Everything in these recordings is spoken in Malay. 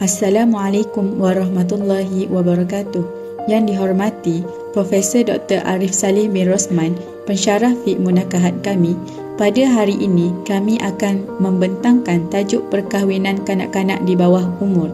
Assalamualaikum warahmatullahi wabarakatuh. Yang dihormati Profesor Dr. Arif Saleh bin Rosman, pensyarah fiqh munakahat kami, pada hari ini kami akan membentangkan tajuk perkahwinan kanak-kanak di bawah umur.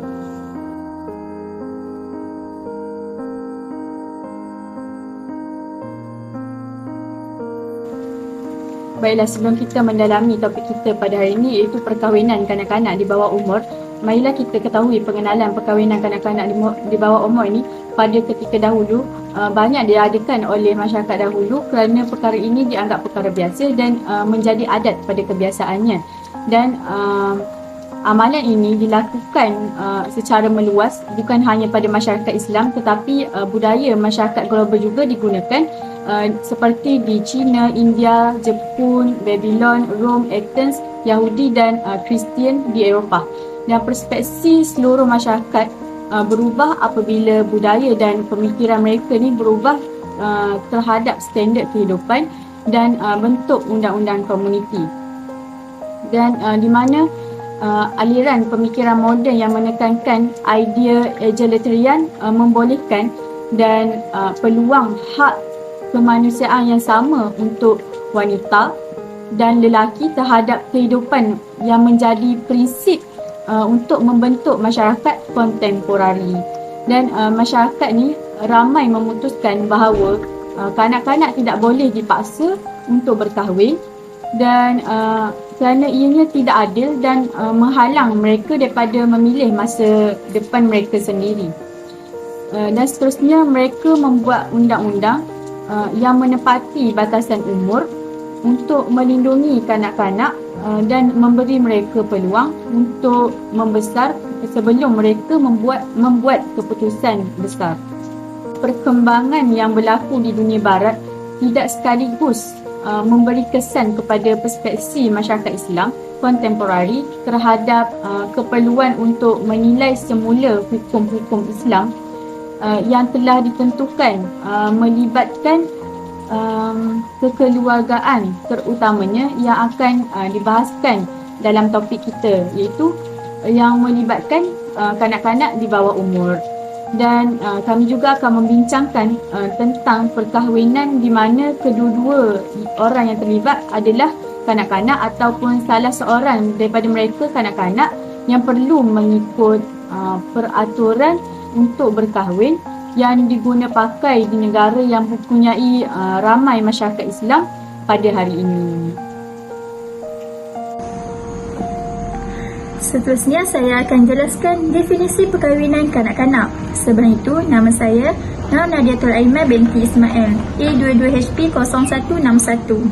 Baiklah, sebelum kita mendalami topik kita pada hari ini, iaitu perkahwinan kanak-kanak di bawah umur, marilah kita ketahui pengenalan perkahwinan kanak-kanak di bawah umur ini pada ketika dahulu banyak diadakan oleh masyarakat dahulu kerana perkara ini dianggap perkara biasa dan menjadi adat pada kebiasaannya. Dan amalan ini dilakukan secara meluas, bukan hanya pada masyarakat Islam tetapi budaya masyarakat global juga digunakan, seperti di China, India, Jepun, Babylon, Rom, Athens, Yahudi dan Kristian di Eropah. Dan perspektif seluruh masyarakat berubah apabila budaya dan pemikiran mereka ni berubah terhadap standard kehidupan dan bentuk undang-undang komuniti. Dan di mana aliran pemikiran moden yang menekankan idea egalitarian membolehkan dan peluang hak kemanusiaan yang sama untuk wanita dan lelaki terhadap kehidupan yang menjadi prinsip untuk membentuk masyarakat kontemporari. Dan masyarakat ni ramai memutuskan bahawa kanak-kanak tidak boleh dipaksa untuk berkahwin dan kerana ianya tidak adil dan menghalang mereka daripada memilih masa depan mereka sendiri. Dan seterusnya mereka membuat undang-undang yang menepati batasan umur untuk melindungi kanak-kanak dan memberi mereka peluang untuk membesar sebelum mereka membuat keputusan besar. Perkembangan yang berlaku di dunia barat tidak sekaligus memberi kesan kepada perspektif masyarakat Islam kontemporari terhadap keperluan untuk menilai semula hukum-hukum Islam yang telah ditentukan melibatkan kekeluargaan terutamanya yang akan dibahaskan dalam topik kita, iaitu yang melibatkan kanak-kanak di bawah umur. Dan kami juga akan membincangkan tentang perkahwinan di mana kedua-dua orang yang terlibat adalah kanak-kanak ataupun salah seorang daripada mereka kanak-kanak yang perlu mengikut peraturan untuk berkahwin yang diguna pakai di negara yang mempunyai ramai masyarakat Islam pada hari ini. Seterusnya saya akan jelaskan definisi perkahwinan kanak-kanak. Sebelum itu, nama saya Nur Nadiatul Aimah binti Ismail, A22HP0161.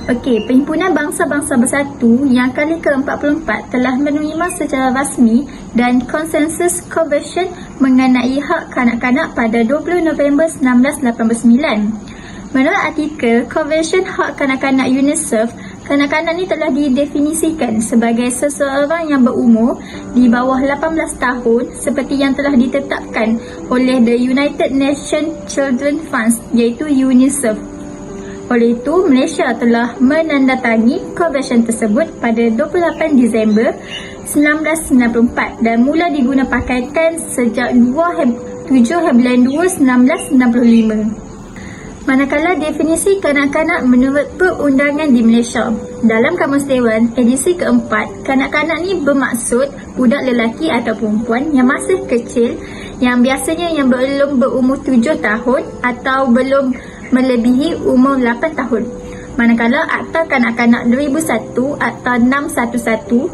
Okey, Perhimpunan Bangsa-Bangsa Bersatu yang kali ke-44 telah menerima secara rasmi dan konsensus Convention mengenai hak kanak-kanak pada 20 November 1989. Menurut artikel Convention Hak Kanak-kanak UNICEF, kanak-kanak ni telah didefinisikan sebagai seseorang yang berumur di bawah 18 tahun seperti yang telah ditetapkan oleh the United Nations Children Funds, iaitu UNICEF. Oleh itu, Malaysia telah menandatangani konvensyen tersebut pada 28 Disember 1994 dan mula digunapakai sejak 7 bulan 2 1965. Manakala definisi kanak-kanak menurut perundangan di Malaysia, dalam Kamus Dewan edisi keempat, kanak-kanak ni bermaksud budak lelaki atau perempuan yang masih kecil, yang biasanya yang belum berumur 7 tahun atau belum melebihi umur 8 tahun. Manakala Akta Kanak-kanak 2001 atau 611,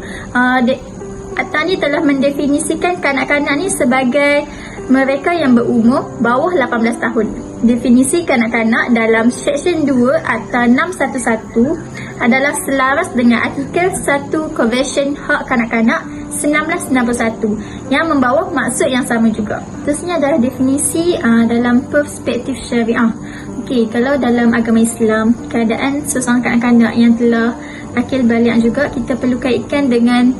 Akta ni telah mendefinisikan kanak-kanak ni sebagai mereka yang berumur bawah 18 tahun. Definisi kanak-kanak dalam Seksyen 2 atau 611 adalah selaras dengan artikel 1 Konvensyen Hak Kanak-kanak 1991 yang membawa maksud yang sama juga. Terusnya adalah definisi dalam perspektif syariah. Okey, kalau dalam agama Islam, keadaan seseorang kanak-kanak yang telah akil baligh juga kita perlu kaitkan dengan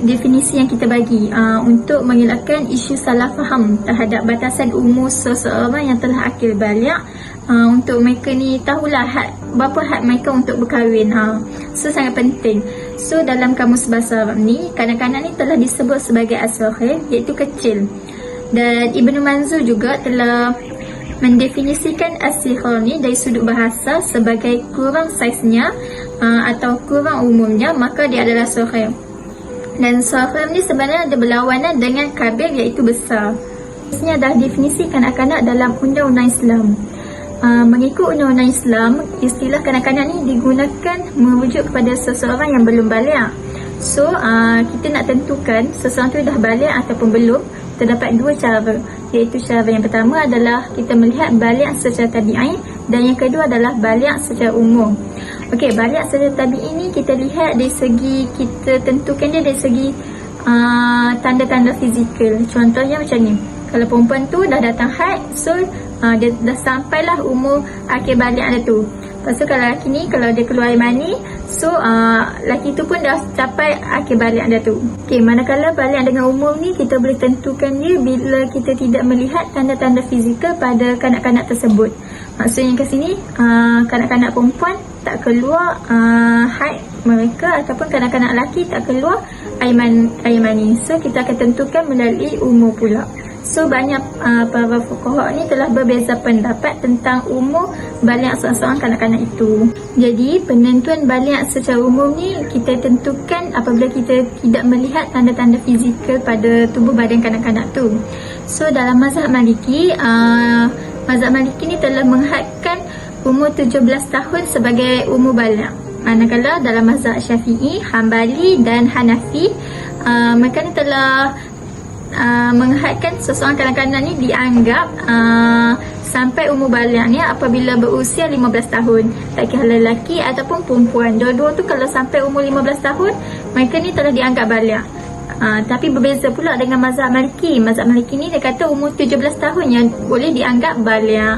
definisi yang kita bagi untuk mengelakkan isu salah faham terhadap batasan umur seseorang yang telah akil baligh, untuk mereka ni tahulah berapa hak mereka untuk berkahwin. So sangat penting. So dalam kamus bahasa Arab ni, kanak-kanak ni telah disebut sebagai as-saghir, iaitu kecil. Dan Ibnu Manzur juga telah mendefinisikan as-sighar ni dari sudut bahasa sebagai kurang saiznya atau kurang umumnya, maka dia adalah saghir. Dan saghir ni sebenarnya ada berlawanan dengan kabir, iaitu besar. Ini adalah definisi kanak-kanak dalam undang-undang Islam. Mengikut undang-undang Islam, istilah kanak-kanak ni digunakan merujuk kepada seseorang yang belum baligh. So, kita nak tentukan seseorang tu dah baligh ataupun belum, terdapat dua cara, iaitu cara yang pertama adalah kita melihat baligh secara tabi'i, dan yang kedua adalah baligh secara umum. Okey, baligh secara tabi'i ni kita lihat dari segi, kita tentukan dia dari segi tanda-tanda fizikal. Contohnya macam ni, kalau perempuan tu dah datang haid, so dia dah sampailah umur akhir baligh dia tu. Lepas tu kalau lelaki ni, kalau dia keluar air mani, so lelaki tu pun dah capai akhir baligh dia tu. Okey, manakala baligh dengan umur ni kita boleh tentukan dia bila kita tidak melihat tanda-tanda fizikal pada kanak-kanak tersebut. Maksudnya kat sini, kanak-kanak perempuan tak keluar haid mereka, ataupun kanak-kanak lelaki tak keluar air mani. So kita akan tentukan melalui umur pula. So banyak para fuqaha ni telah berbeza pendapat tentang umur baligh seorang kanak-kanak itu. Jadi penentuan baligh secara umum ni kita tentukan apabila kita tidak melihat tanda-tanda fizikal pada tubuh badan kanak-kanak tu. So dalam mazhab Maliki, ni telah menghadkan umur 17 tahun sebagai umur baligh. Manakala dalam mazhab Syafi'i, Hambali dan Hanafi, mereka ni telah menghadkan seseorang kanak-kanak ni dianggap sampai umur baligh ni apabila berusia 15 tahun. Tak kira lelaki ataupun perempuan, dua-dua tu kalau sampai umur 15 tahun, mereka ni telah dianggap baligh. Tapi berbeza pula dengan mazhab Maliki. Mazhab Maliki ni dia kata umur 17 tahun yang boleh dianggap baligh.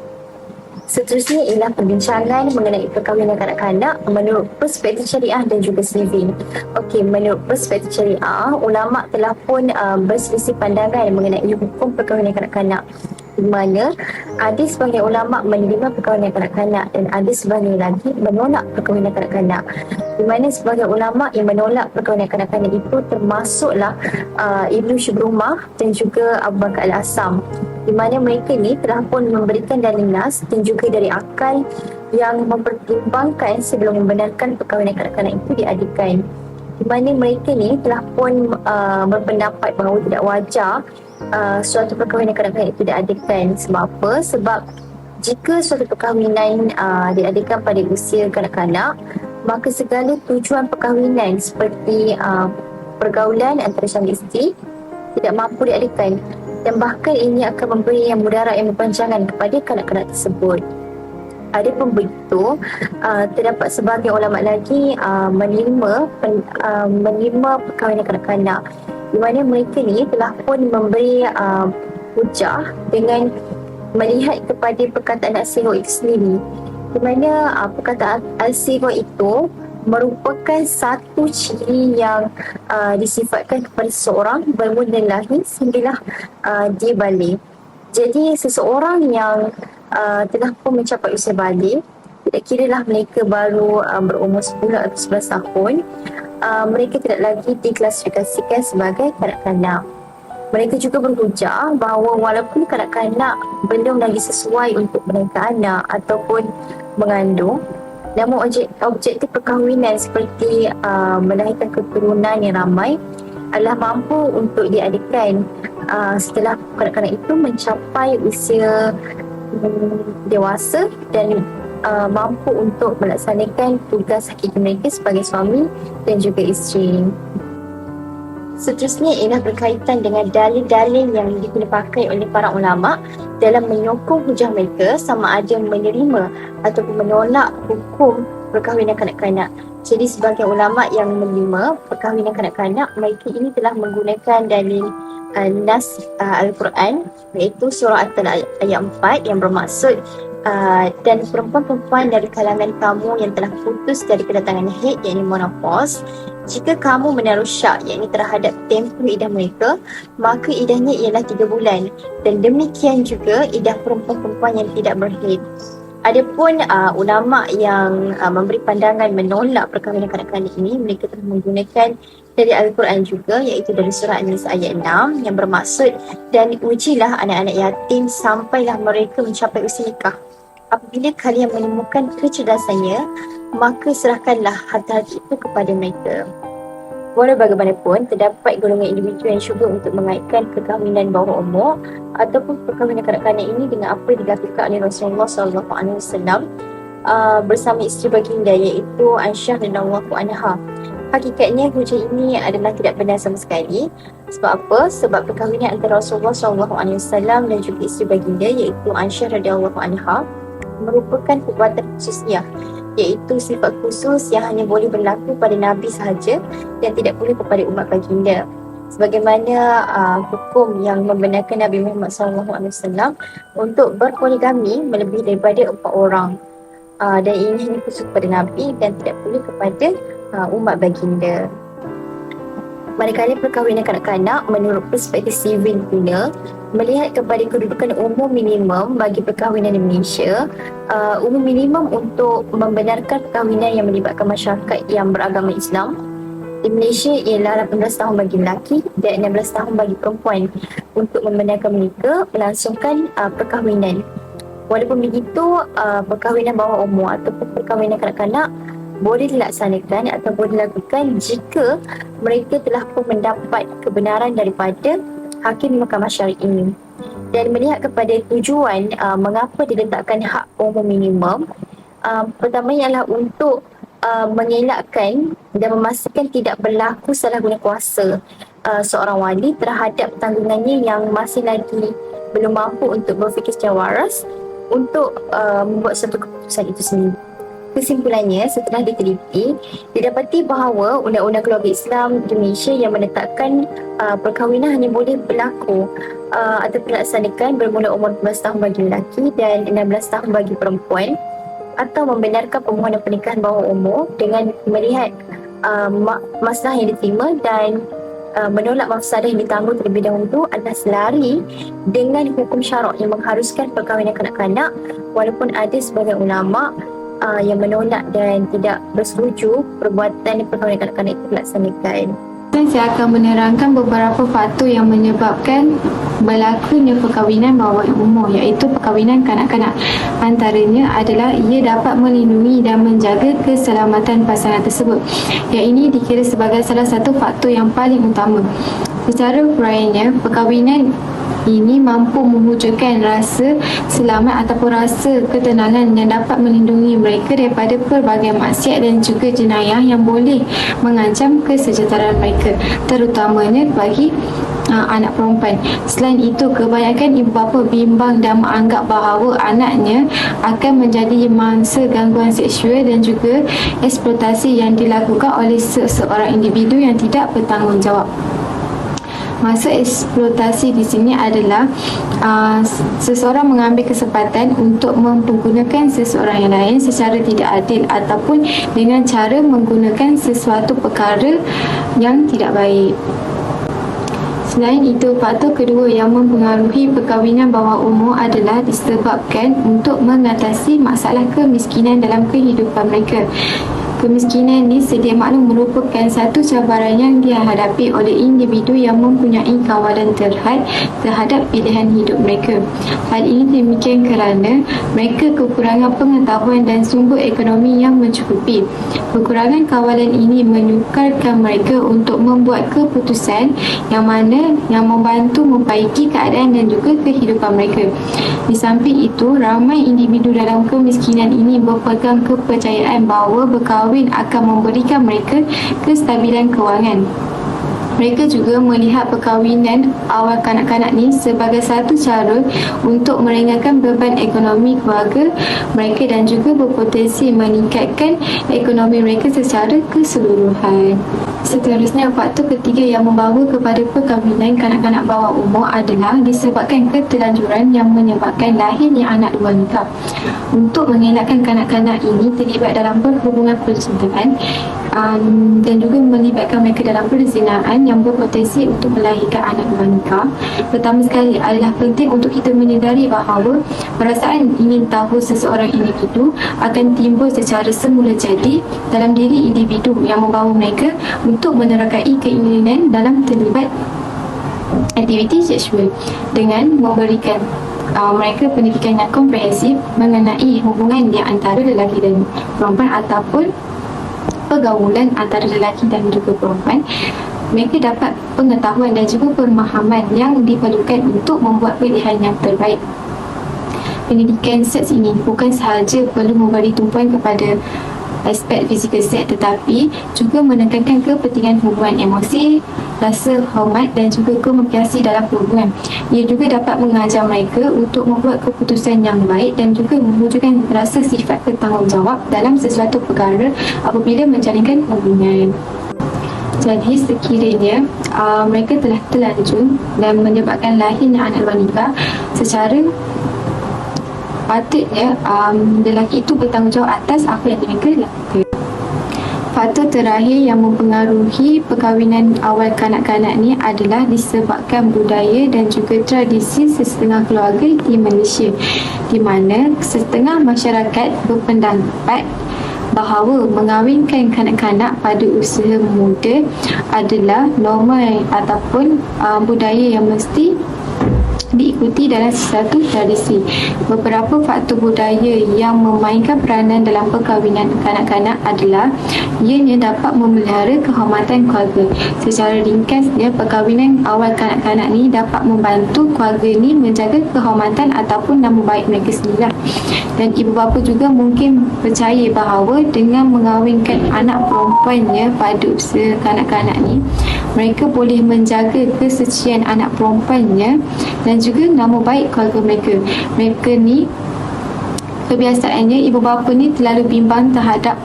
Seterusnya ialah perbincangan mengenai perkahwinan kanak-kanak menurut perspektif syariah dan juga sivil. Okey, menurut perspektif syariah, ulama telah pun berselisih pandangan mengenai hukum perkahwinan kanak-kanak, di mana ada sebahagian ulama menerima perkahwinan kanak-kanak dan ada sebahagian lagi menolak perkahwinan kanak-kanak. Di mana sebahagian ulama yang menolak perkahwinan kanak-kanak itu termasuklah Ibnu Shubrumah dan juga Abu Bakar Al-Asam, di mana mereka ni telah pun memberikan dalil nas dan juga dari akal yang mempertimbangkan sebelum membenarkan perkahwinan kanak-kanak itu diadakan. Di mana mereka ni telah pun berpendapat bahawa tidak wajar suatu perkahwinan kanak-kanak itu diadakan. Sebab apa? Sebab jika suatu perkahwinan diadakan pada usia kanak-kanak, maka segala tujuan perkahwinan seperti pergaulan antara suami isteri tidak mampu diadakan, dan bahkan ini akan memberi yang mudarat yang berpanjangan kepada kanak-kanak tersebut. Adapun begitu, terdapat sebagian ulama lagi menerima perkahwinan kanak-kanak, di mana mereka ni telah pun memberi hujah dengan melihat kepada perkataan al-sighar itu sendiri, di mana perkataan al-sighar itu merupakan satu ciri yang disifatkan kepada seseorang bermula lahir sehinggalah dia baligh. Jadi seseorang yang telah pun mencapai usia baligh, tidak kiralah mereka baru berumur 10 atau 11 tahun, mereka tidak lagi diklasifikasikan sebagai kanak-kanak. Mereka juga berhujah bahawa walaupun kanak-kanak belum lagi sesuai untuk melahirkan anak ataupun mengandung, namun objektif perkahwinan seperti melahirkan keturunan yang ramai adalah mampu untuk diadakan setelah kanak-kanak itu mencapai usia dewasa dan mampu untuk melaksanakan tugas hakiki mereka sebagai suami dan juga isteri. Seterusnya ialah berkaitan dengan dalil-dalil yang dipakai oleh para ulama dalam menyokong hujah mereka sama ada menerima ataupun menolak hukum perkahwinan kanak-kanak. Jadi sebagian ulama yang menerima perkahwinan kanak-kanak, mereka ini telah menggunakan dalil nas Al-Quran, iaitu surah At-Talaq ayat 4 yang bermaksud dan perempuan-perempuan dari kalangan kamu yang telah putus dari kedatangan haid, yakni menopause, jika kamu menaruh syak, yakni terhadap tempoh idah mereka, maka idahnya ialah 3 bulan, dan demikian juga idah perempuan-perempuan yang tidak berhaid. Adapun ulama yang memberi pandangan menolak perkahwinan kanak-kanak ini, mereka telah menggunakan dari Al-Quran juga, iaitu dari surah An-Nisa ayat 6 yang bermaksud, dan ujilah anak-anak yatim sampailah mereka mencapai usia nikah. Apabila kalian menemukan kecerdasannya, maka serahkanlah harta-harta itu kepada mereka. Walau bagaimanapun, terdapat golongan individu yang cuba untuk mengaitkan perkahwinan bawah umur ataupun perkahwinan kanak-kanak ini dengan apa yang dilakukan oleh Rasulullah SAW bersama isteri baginda, iaitu Aisyah radhiyallahu anha. Hakikatnya hujah ini adalah tidak benar sama sekali. Sebab apa? Sebab perkahwinan antara Rasulullah SAW dan juga isteri baginda, iaitu Aisyah radhiyallahu anha, merupakan perbuatan khususiyah, iaitu sifat khusus yang hanya boleh berlaku pada Nabi sahaja dan tidak boleh kepada umat baginda. Sebagaimana hukum yang membenarkan Nabi Muhammad SAW untuk berpoligami melebihi daripada 4 orang. Dan ini hanya khusus kepada Nabi dan tidak boleh kepada umat baginda. Manakala perkahwinan kanak-kanak menurut perspektif sivil pula melihat kepada kedudukan umur minimum bagi perkahwinan di Malaysia, umur minimum untuk membenarkan perkahwinan yang melibatkan masyarakat yang beragama Islam di Malaysia ialah 18 tahun bagi lelaki dan 16 tahun bagi perempuan untuk membenarkan mereka melangsungkan perkahwinan. Walaupun begitu, perkahwinan bawah umur ataupun perkahwinan kanak-kanak boleh dilaksanakan atau boleh dilakukan jika mereka telah pun mendapat kebenaran daripada hakim mahkamah syariah ini. Dan melihat kepada tujuan mengapa diletakkan hak umur minimum, pertama ialah untuk mengelakkan dan memastikan tidak berlaku salah guna kuasa seorang wali terhadap tanggungannya yang masih lagi belum mampu untuk berfikir secara waras untuk membuat satu keputusan itu sendiri. Kesimpulannya, setelah diteliti, didapati bahawa Undang-Undang Keluarga Islam di Malaysia yang menetapkan perkahwinan hanya boleh berlaku atau dilaksanakan bermula umur 12 tahun bagi lelaki dan 16 tahun bagi perempuan, atau membenarkan permohonan pernikahan bawah umur dengan melihat masalah yang diterima dan menolak mafsadah yang ditanggung terlebih dahulu adalah selari dengan hukum syarak yang mengharuskan perkahwinan kanak-kanak, walaupun ada sebagian ulama yang menolak dan tidak bersetuju perbuatan perkahwinan kanak-kanak itu dilaksanakan. Saya akan menerangkan beberapa faktor yang menyebabkan berlakunya perkahwinan bawah umur, iaitu perkahwinan kanak-kanak. Antaranya adalah ia dapat melindungi dan menjaga keselamatan pasangan tersebut. Yang ini dikira sebagai salah satu faktor yang paling utama. Secara huraiannya, perkahwinan ini mampu mewujudkan rasa selamat ataupun rasa ketenangan yang dapat melindungi mereka daripada pelbagai maksiat dan juga jenayah yang boleh mengancam kesejahteraan mereka, terutamanya bagi anak perempuan. Selain itu, kebanyakan ibu bapa bimbang dan menganggap bahawa anaknya akan menjadi mangsa gangguan seksual dan juga eksploitasi yang dilakukan oleh seseorang individu yang tidak bertanggungjawab. Maksud eksploitasi di sini adalah seseorang mengambil kesempatan untuk mempergunakan seseorang yang lain secara tidak adil ataupun dengan cara menggunakan sesuatu perkara yang tidak baik. Selain itu, faktor kedua yang mempengaruhi perkahwinan bawah umur adalah disebabkan untuk mengatasi masalah kemiskinan dalam kehidupan mereka. Kemiskinan ini sedia maklum merupakan satu cabaran yang dihadapi oleh individu yang mempunyai kawalan terhadap pilihan hidup mereka. Hal ini demikian kerana mereka kekurangan pengetahuan dan sumber ekonomi yang mencukupi. Kekurangan kawalan ini menyukarkan mereka untuk membuat keputusan yang mana yang membantu memperbaiki keadaan dan juga kehidupan mereka. Di samping itu, ramai individu dalam kemiskinan ini berpegang kepercayaan bahawa berkahwin akan memberikan mereka kestabilan kewangan. Mereka juga melihat perkahwinan awal kanak-kanak ni sebagai satu cara untuk meringankan beban ekonomi keluarga mereka dan juga berpotensi meningkatkan ekonomi mereka secara keseluruhan. Seterusnya, faktor ketiga yang membawa kepada perkahwinan kanak-kanak bawah umur adalah disebabkan keterlanjuran yang menyebabkan lahirnya anak luar nikah. Untuk mengelakkan kanak-kanak ini terlibat dalam perhubungan percintaan dan juga melibatkan mereka dalam perzinaan yang berpotensi untuk melahirkan anak luar nikah, pertama sekali adalah penting untuk kita menyedari bahawa perasaan ingin tahu seseorang individu akan timbul secara semula jadi dalam diri individu yang membawa mereka untuk menerokai keinginan dalam terlibat aktiviti seksual dengan memberikan mereka pendidikan yang komprehensif mengenai hubungan di antara lelaki dan perempuan ataupun pergaulan antara lelaki dan juga perempuan. Mereka dapat pengetahuan dan juga pemahaman yang diperlukan untuk membuat pilihan yang terbaik. Pendidikan seks ini bukan sahaja perlu memberi tumpuan kepada aspek fizikal seks, tetapi juga menekankan kepentingan hubungan emosi, rasa hormat dan juga komunikasi dalam hubungan. Ia juga dapat mengajar mereka untuk membuat keputusan yang baik dan juga mewujudkan rasa sifat bertanggungjawab dalam sesuatu perkara apabila menjalinkan hubungan. Jadi sekiranya mereka telah terlanjur dan menyebabkan lahirnya anak luar nikah, secara patutnya lelaki itu bertanggungjawab atas apa yang mereka lakukan. Faktor terakhir yang mempengaruhi perkahwinan awal kanak-kanak ni adalah disebabkan budaya dan juga tradisi setengah keluarga di Malaysia, di mana setengah masyarakat berpendapat bahawa mengahwinkan kanak-kanak pada usia muda adalah norma ataupun budaya yang mesti diikuti dalam satu tradisi. Beberapa faktor budaya yang memainkan peranan dalam perkahwinan kanak-kanak adalah ianya dapat memelihara kehormatan keluarga. Secara ringkasnya, perkahwinan awal kanak-kanak ni dapat membantu keluarga ni menjaga kehormatan ataupun nama baik mereka sendiri. Dan ibu bapa juga mungkin percaya bahawa dengan mengahwinkan anak perempuannya pada usia kanak-kanak ni, mereka boleh menjaga kesucian anak perempuannya dan juga nama baik keluarga mereka. Mereka ni kebiasaannya ibu bapa ni terlalu bimbang terhadap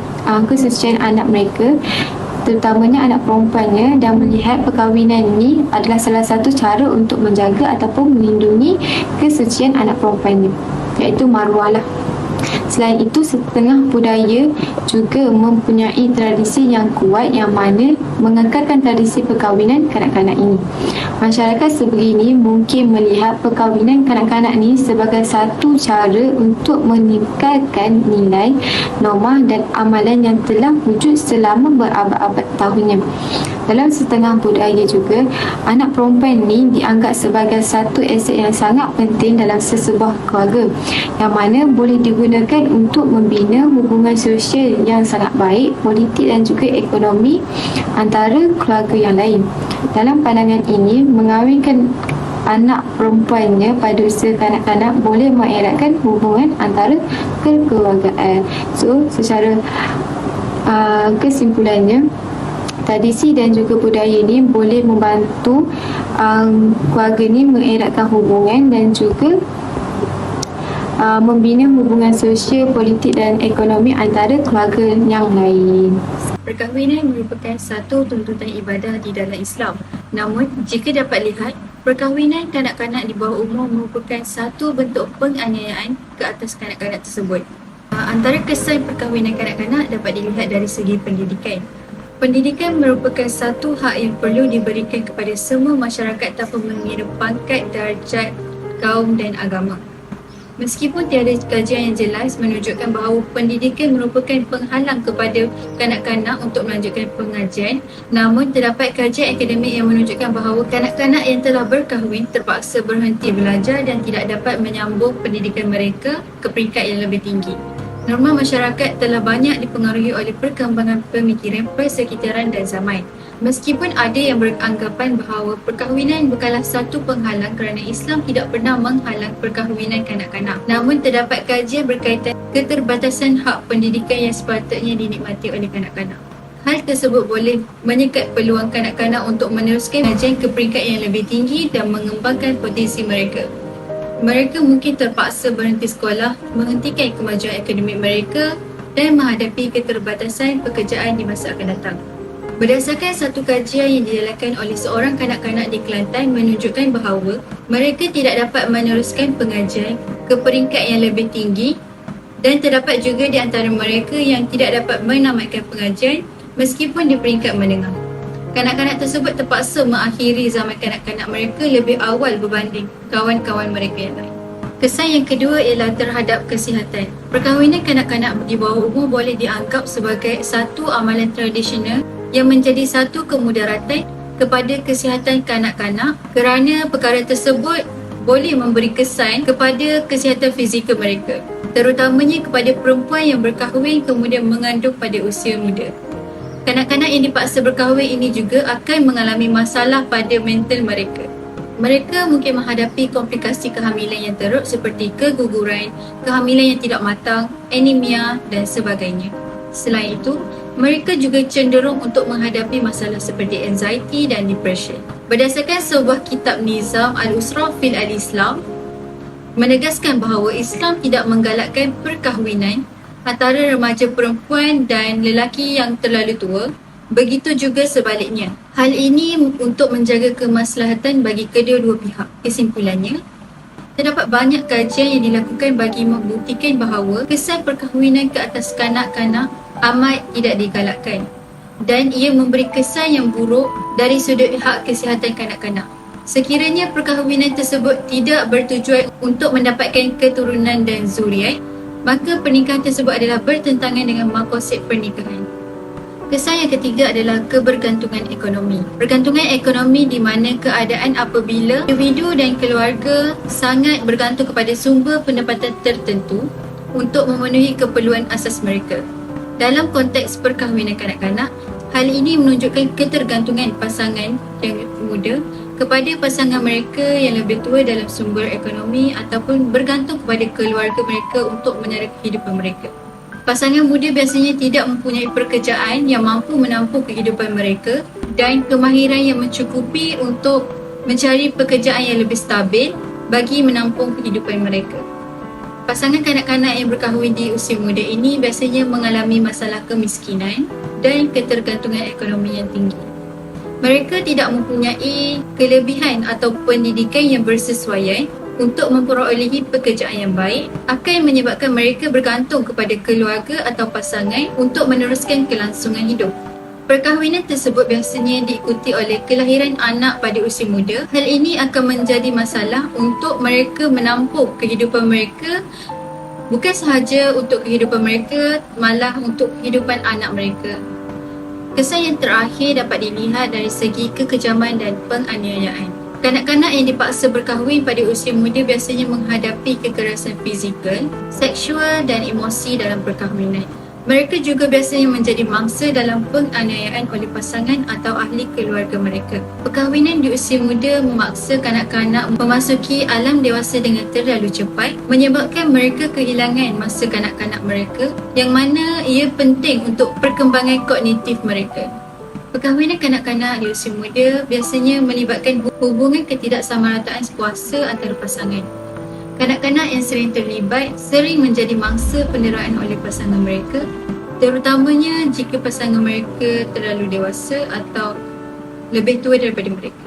kesucian anak mereka, terutamanya anak perempuannya, dan melihat perkahwinan ni adalah salah satu cara untuk menjaga ataupun melindungi kesucian anak perempuannya, iaitu maruah lah. Selain itu, setengah budaya juga mempunyai tradisi yang kuat yang mana mengekalkan tradisi perkahwinan kanak-kanak ini. Masyarakat sebegini mungkin melihat perkahwinan kanak-kanak ini sebagai satu cara untuk meningkatkan nilai, norma dan amalan yang telah wujud selama berabad-abad tahunnya. Dalam setengah budaya juga, anak perempuan ni dianggap sebagai satu aset yang sangat penting dalam sesebuah keluarga, yang mana boleh digunakan untuk membina hubungan sosial yang sangat baik, politik dan juga ekonomi antara keluarga yang lain. Dalam pandangan ini, mengahwinkan anak perempuannya pada usia kanak-kanak boleh mengeratkan hubungan antara kekeluargaan. So, secara kesimpulannya, tradisi dan juga budaya ini boleh membantu keluarga ini mengeratkan hubungan dan juga membina hubungan sosial, politik dan ekonomi antara keluarga yang lain. Perkahwinan merupakan satu tuntutan ibadah di dalam Islam. Namun, jika dapat lihat, perkahwinan kanak-kanak di bawah umur merupakan satu bentuk penganiayaan ke atas kanak-kanak tersebut. Antara kesan perkahwinan kanak-kanak dapat dilihat dari segi pendidikan. Pendidikan merupakan satu hak yang perlu diberikan kepada semua masyarakat tanpa mengira pangkat, darjat, kaum dan agama. Meskipun tiada kajian yang jelas menunjukkan bahawa pendidikan merupakan penghalang kepada kanak-kanak untuk melanjutkan pengajian, namun terdapat kajian akademik yang menunjukkan bahawa kanak-kanak yang telah berkahwin terpaksa berhenti belajar dan tidak dapat menyambung pendidikan mereka ke peringkat yang lebih tinggi. Norma masyarakat telah banyak dipengaruhi oleh perkembangan pemikiran, persekitaran dan zaman. Meskipun ada yang beranggapan bahawa perkahwinan bukanlah satu penghalang kerana Islam tidak pernah menghalang perkahwinan kanak-kanak. Namun terdapat kajian berkaitan keterbatasan hak pendidikan yang sepatutnya dinikmati oleh kanak-kanak. Hal tersebut boleh menyekat peluang kanak-kanak untuk meneruskan kajian ke peringkat yang lebih tinggi dan mengembangkan potensi mereka. Mereka mungkin terpaksa berhenti sekolah, menghentikan kemajuan akademik mereka dan menghadapi keterbatasan pekerjaan di masa akan datang. Berdasarkan satu kajian yang dijalankan oleh seorang kanak-kanak di Kelantan menunjukkan bahawa mereka tidak dapat meneruskan pengajian ke peringkat yang lebih tinggi dan terdapat juga di antara mereka yang tidak dapat menamatkan pengajian meskipun di peringkat menengah. Kanak-kanak tersebut terpaksa mengakhiri zaman kanak-kanak mereka lebih awal berbanding kawan-kawan mereka yang lain. Kesan yang kedua ialah terhadap kesihatan. Perkahwinan kanak-kanak di bawah umur boleh dianggap sebagai satu amalan tradisional yang menjadi satu kemudaratan kepada kesihatan kanak-kanak kerana perkara tersebut boleh memberi kesan kepada kesihatan fizikal mereka, terutamanya kepada perempuan yang berkahwin kemudian mengandung pada usia muda. Kanak-kanak yang dipaksa berkahwin ini juga akan mengalami masalah pada mental mereka. Mereka mungkin menghadapi komplikasi kehamilan yang teruk seperti keguguran, kehamilan yang tidak matang, anemia dan sebagainya. Selain itu, mereka juga cenderung untuk menghadapi masalah seperti anxiety dan depression. Berdasarkan sebuah kitab Nizam Al-Usra fil Al-Islam, menegaskan bahawa Islam tidak menggalakkan perkahwinan antara remaja perempuan dan lelaki yang terlalu tua. Begitu juga sebaliknya. Hal ini untuk menjaga kemaslahatan bagi kedua-dua pihak. Kesimpulannya, terdapat banyak kajian yang dilakukan bagi membuktikan bahawa kesan perkahwinan ke atas kanak-kanak amat tidak digalakkan dan ia memberi kesan yang buruk dari sudut hak kesihatan kanak-kanak. Sekiranya perkahwinan tersebut tidak bertujuan untuk mendapatkan keturunan dan zuriat, maka pernikahan tersebut adalah bertentangan dengan maqasid pernikahan. Kesan yang ketiga adalah kebergantungan ekonomi. Bergantungan ekonomi di mana keadaan apabila individu dan keluarga sangat bergantung kepada sumber pendapatan tertentu untuk memenuhi keperluan asas mereka. Dalam konteks perkahwinan kanak-kanak, hal ini menunjukkan ketergantungan pasangan yang muda kepada pasangan mereka yang lebih tua dalam sumber ekonomi ataupun bergantung kepada keluarga mereka untuk menyara kehidupan mereka. Pasangan muda biasanya tidak mempunyai pekerjaan yang mampu menampung kehidupan mereka dan kemahiran yang mencukupi untuk mencari pekerjaan yang lebih stabil bagi menampung kehidupan mereka. Pasangan kanak-kanak yang berkahwin di usia muda ini biasanya mengalami masalah kemiskinan dan ketergantungan ekonomi yang tinggi. Mereka tidak mempunyai kelebihan atau pendidikan yang bersesuaian untuk memperolehi pekerjaan yang baik, akan menyebabkan mereka bergantung kepada keluarga atau pasangan untuk meneruskan kelangsungan hidup. Perkahwinan tersebut biasanya diikuti oleh kelahiran anak pada usia muda. Hal ini akan menjadi masalah untuk mereka menampung kehidupan mereka, bukan sahaja untuk kehidupan mereka, malah untuk kehidupan anak mereka. Kesan yang terakhir dapat dilihat dari segi kekejaman dan penganiayaan. Kanak-kanak yang dipaksa berkahwin pada usia muda biasanya menghadapi kekerasan fizikal, seksual dan emosi dalam perkahwinan. Mereka juga biasanya menjadi mangsa dalam penganiayaan oleh pasangan atau ahli keluarga mereka. Perkahwinan di usia muda memaksa kanak-kanak memasuki alam dewasa dengan terlalu cepat, menyebabkan mereka kehilangan masa kanak-kanak mereka yang mana ia penting untuk perkembangan kognitif mereka. Perkahwinan kanak-kanak di usia muda biasanya melibatkan hubungan ketidaksamarataan kuasa antara pasangan. Kanak-kanak yang sering terlibat sering menjadi mangsa penderaan oleh pasangan mereka, terutamanya jika pasangan mereka terlalu dewasa atau lebih tua daripada mereka.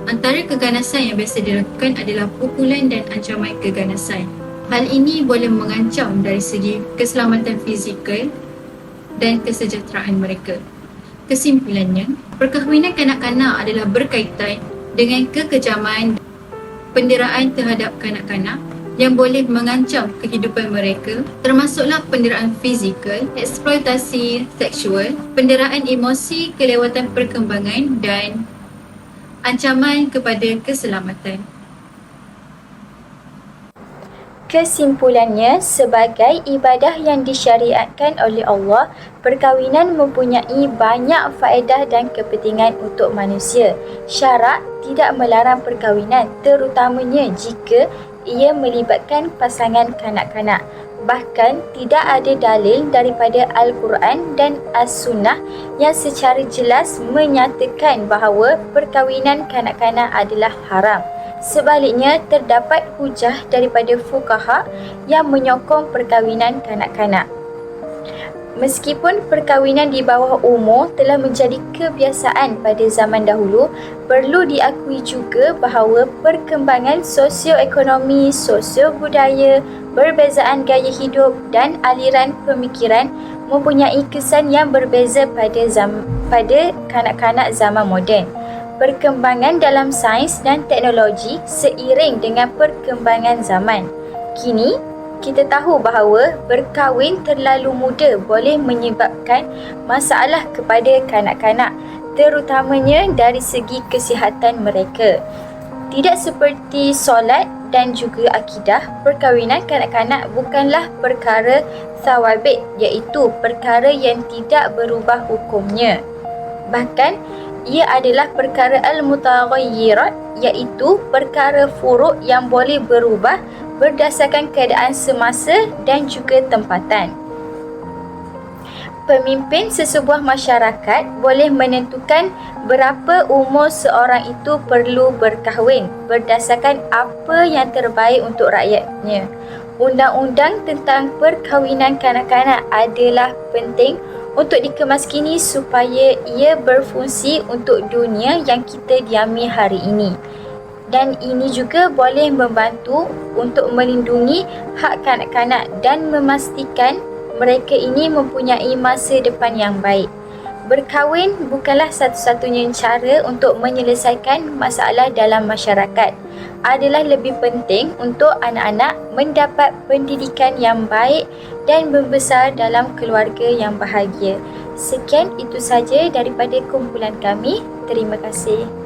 Antara keganasan yang biasa dilakukan adalah pukulan dan ancaman keganasan. Hal ini boleh mengancam dari segi keselamatan fizikal dan kesejahteraan mereka. Kesimpulannya, perkahwinan kanak-kanak adalah berkaitan dengan kekejaman penderaan terhadap kanak-kanak yang boleh mengancam kehidupan mereka, termasuklah penderaan fizikal, eksploitasi seksual, penderaan emosi kelewatan perkembangan dan ancaman kepada keselamatan. Kesimpulannya, sebagai ibadah yang disyariatkan oleh Allah, perkahwinan mempunyai banyak faedah dan kepentingan untuk manusia. Syarak tidak melarang perkahwinan, terutamanya jika ia melibatkan pasangan kanak-kanak. Bahkan, tidak ada dalil daripada Al-Quran dan As-Sunnah yang secara jelas menyatakan bahawa perkahwinan kanak-kanak adalah haram. Sebaliknya, terdapat hujah daripada fuqaha yang menyokong perkahwinan kanak-kanak. Meskipun perkahwinan di bawah umur telah menjadi kebiasaan pada zaman dahulu, perlu diakui juga bahawa perkembangan sosioekonomi, sosio-budaya, perbezaan gaya hidup dan aliran pemikiran mempunyai kesan yang berbeza pada kanak-kanak zaman moden. Perkembangan dalam sains dan teknologi seiring dengan perkembangan zaman. Kini, kita tahu bahawa berkahwin terlalu muda boleh menyebabkan masalah kepada kanak-kanak, terutamanya dari segi kesihatan mereka. Tidak seperti solat dan juga akidah, perkahwinan kanak-kanak bukanlah perkara thawabit, iaitu perkara yang tidak berubah hukumnya. Bahkan, ia adalah perkara al-mutaghayyirat, iaitu perkara furuk yang boleh berubah berdasarkan keadaan semasa dan juga tempatan. Pemimpin sesebuah masyarakat boleh menentukan berapa umur seorang itu perlu berkahwin berdasarkan apa yang terbaik untuk rakyatnya. Undang-undang tentang perkahwinan kanak-kanak adalah penting untuk dikemaskini supaya ia berfungsi untuk dunia yang kita diami hari ini. Dan ini juga boleh membantu untuk melindungi hak kanak-kanak dan memastikan mereka ini mempunyai masa depan yang baik. Berkahwin bukanlah satu-satunya cara untuk menyelesaikan masalah dalam masyarakat. Adalah lebih penting untuk anak-anak mendapat pendidikan yang baik dan membesar dalam keluarga yang bahagia. Sekian itu saja daripada kumpulan kami. Terima kasih.